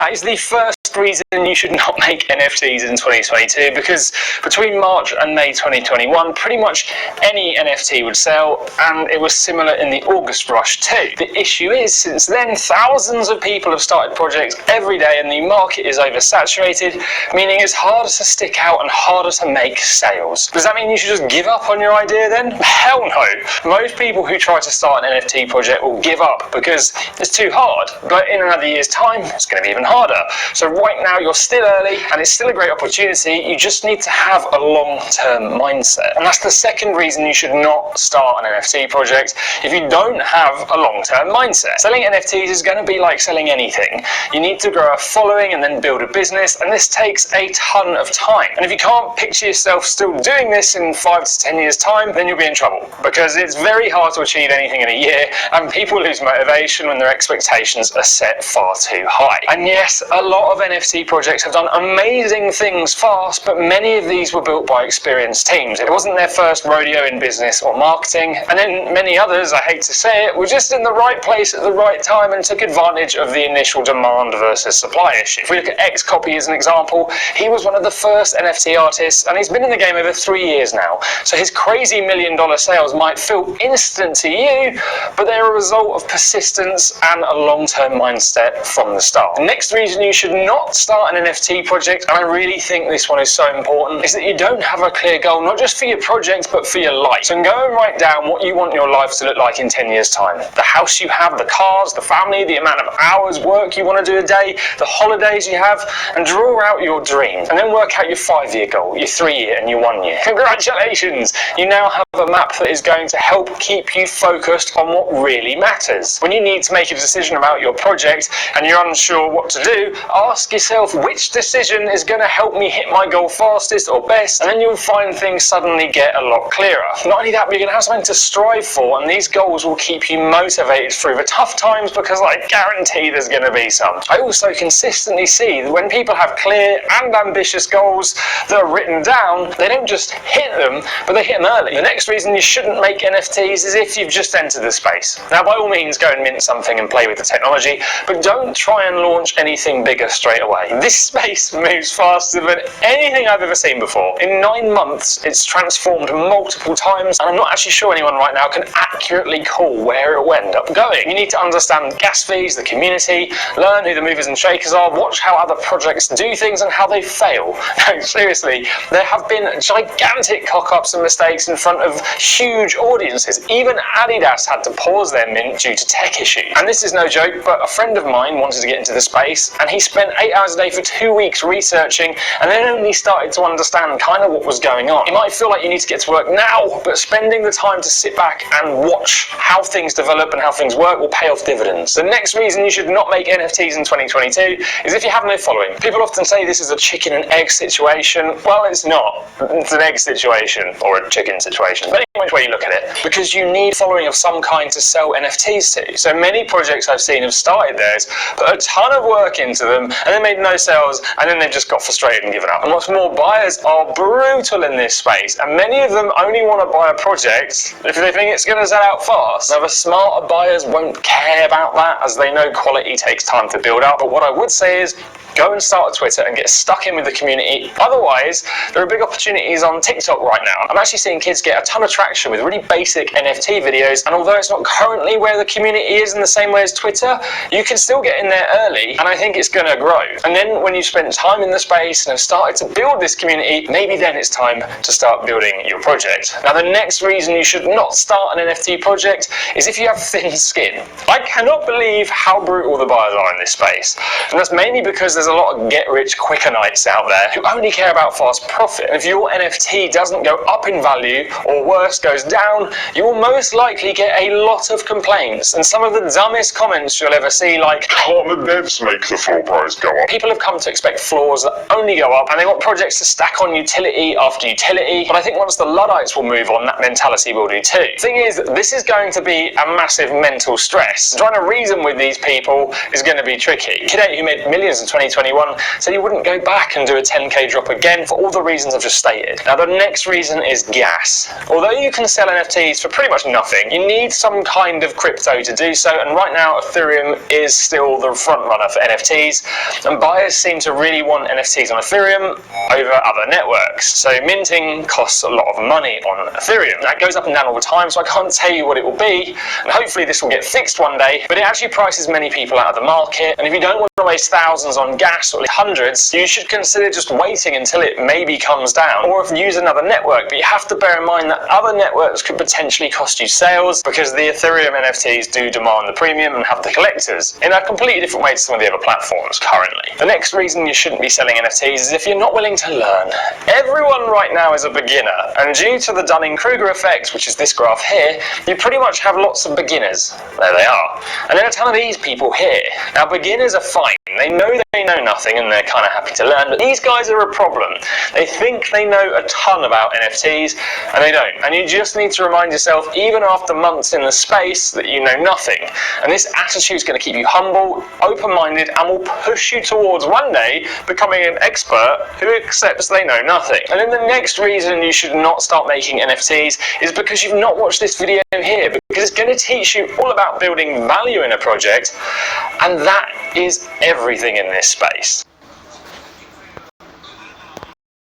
That is the first reason you should not make NFTs in 2022, because between March and May 2021, pretty much any NFT would sell, and it was similar in the August rush too. The issue is, since then, thousands of people have started projects every day and the market is oversaturated, meaning it's harder to stick out and harder to make sales. Does that mean you should just give up on your idea then? Hell no. Most people who try to start an NFT project will give up because it's too hard, but in another year's time, it's going to be even harder. So right now you're still early and it's still a great opportunity. You just need to have a long-term mindset. And that's the second reason you should not start an NFT project if you don't have a long-term mindset. Selling NFTs is going to be like selling anything. You need to grow a following and then build a business, and this takes a ton of time. And if you can't picture yourself still doing this in 5 to 10 years time, then you'll be in trouble, because it's very hard to achieve anything in a year, and people lose motivation when their expectations are set far too high. And yes, a lot of NFT projects have done amazing things fast, but many of these were built by experienced teams. It wasn't their first rodeo in business or marketing, and then many others, I hate to say it, were just in the right place at the right time and took advantage of the initial demand versus supply issue. If we look at Xcopy as an example, he was one of the first NFT artists, and he's been in the game over 3 years now. So his crazy $1 million sales might feel instant to you, but they're a result of persistence and a long-term mindset from the start. The next reason you should not start an NFT project, and I really think this one is so important, is that you don't have a clear goal, not just for your project, but for your life. So go and write down what you want your life to look like in 10 years' time. The house you have, the cars, the family, the amount of hours work you want to do a day, the holidays you have, and draw out your dreams. And then work out your 5-year goal, your 3-year, and your 1 year. Congratulations! You now have a map that is going to help keep you focused on what really matters. When you need to make a decision about your project and you're unsure what to do, ask yourself which decision is going to help me hit my goal fastest or best, and then you'll find things suddenly get a lot clearer. Not only that, but you're going to have something to strive for, and these goals will keep you motivated through the tough times, because I guarantee there's going to be some. I also consistently see that when people have clear and ambitious goals that are written down, they don't just hit them, but they hit them early. The next reason you shouldn't make NFTs is if you've just entered the space. Now, by all means, go and mint something and play with the technology, but don't try and launch anything bigger straight away. This space moves faster than anything I've ever seen before. In 9 months, it's transformed multiple times, and I'm not actually sure anyone right now can accurately call where it will end up going. You need to understand gas fees, the community, learn who the movers and shakers are, watch how other projects do things and how they fail. No, seriously, there have been gigantic cock-ups and mistakes in front of huge audiences. Even Adidas had to pause their mint due to tech issues. And this is no joke, but a friend of mine wanted to get into the space, and he spent 8 hours a day for 2 weeks researching, and then only started to understand kind of what was going on. It might feel like you need to get to work now, but spending the time to sit back and watch how things develop and how things work will pay off dividends. The next reason you should not make NFTs in 2022 is if you have no following. People often say this is a chicken and egg situation. Well, it's not. It's an egg situation, or a chicken situation, depending on which way you look at it, because you need following of some kind to sell NFTs to. So many projects I've seen have started theirs, put a ton of work into them, and then made no sales, and then they've just got frustrated and given up. And what's more, buyers are brutal in this space, and many of them only want to buy a project if they think it's going to sell out fast. Now, the smarter buyers won't care about that, as they know quality takes time to build up, but what I would say is, go and start a Twitter and get stuck in with the community. Otherwise, there are big opportunities on TikTok right now. I'm actually seeing kids get a ton of traction with really basic NFT videos, and although it's not currently where the community is in the same way as Twitter, you can still get in there early, and I think it's going to grow. And then when you spend time in the space and have started to build this community, maybe then it's time to start building your project. Now, the next reason you should not start an NFT project is if you have thin skin. I cannot believe how brutal the buyers are in this space, and that's mainly because there's a lot of get-rich-quicker-nights out there who only care about fast profit. And if your NFT doesn't go up in value, or worse, goes down, you will most likely get a lot of complaints. And some of the dumbest comments you'll ever see, like, "Can't the devs make the floor price go up?" People have come to expect floors that only go up, and they want projects to stack on utility after utility. But I think once the Luddites will move on, that mentality will do too. The thing is, this is going to be a massive mental stress. Trying to reason with these people is going to be tricky. Kid 8, who made millions in 2020, 2021, so you wouldn't go back and do a 10k drop again for all the reasons I've just stated. Now the next reason is gas. Although you can sell NFTs for pretty much nothing, you need some kind of crypto to do so, and right now Ethereum is still the front runner for NFTs, and buyers seem to really want NFTs on Ethereum over other networks. So minting costs a lot of money on Ethereum. That goes up and down all the time, so I can't tell you what it will be, and hopefully this will get fixed one day, but it actually prices many people out of the market, and if you don't want to waste thousands on gas or hundreds, you should consider just waiting until it maybe comes down, or if you use another network. But you have to bear in mind that other networks could potentially cost you sales, because the Ethereum NFTs do demand the premium and have the collectors in a completely different way to some of the other platforms currently. The next reason you shouldn't be selling NFTs is if you're not willing to learn. Everyone right now is a beginner, and due to the Dunning-Kruger effect, which is this graph here, you pretty much have lots of beginners. There they are. And then a ton of these people here. Now beginners are fine. They know they know nothing and they're kind of happy to learn, but these guys are a problem. They think they know a ton about NFTs and they don't. And you just need to remind yourself, even after months in the space, that you know nothing. And this attitude is going to keep you humble, open-minded, and will push you towards one day becoming an expert who accepts they know nothing. And then the next reason you should not start making NFTs is because you've not watched this video here, because it's going to teach you all about building value in a project, and that is everything in this space.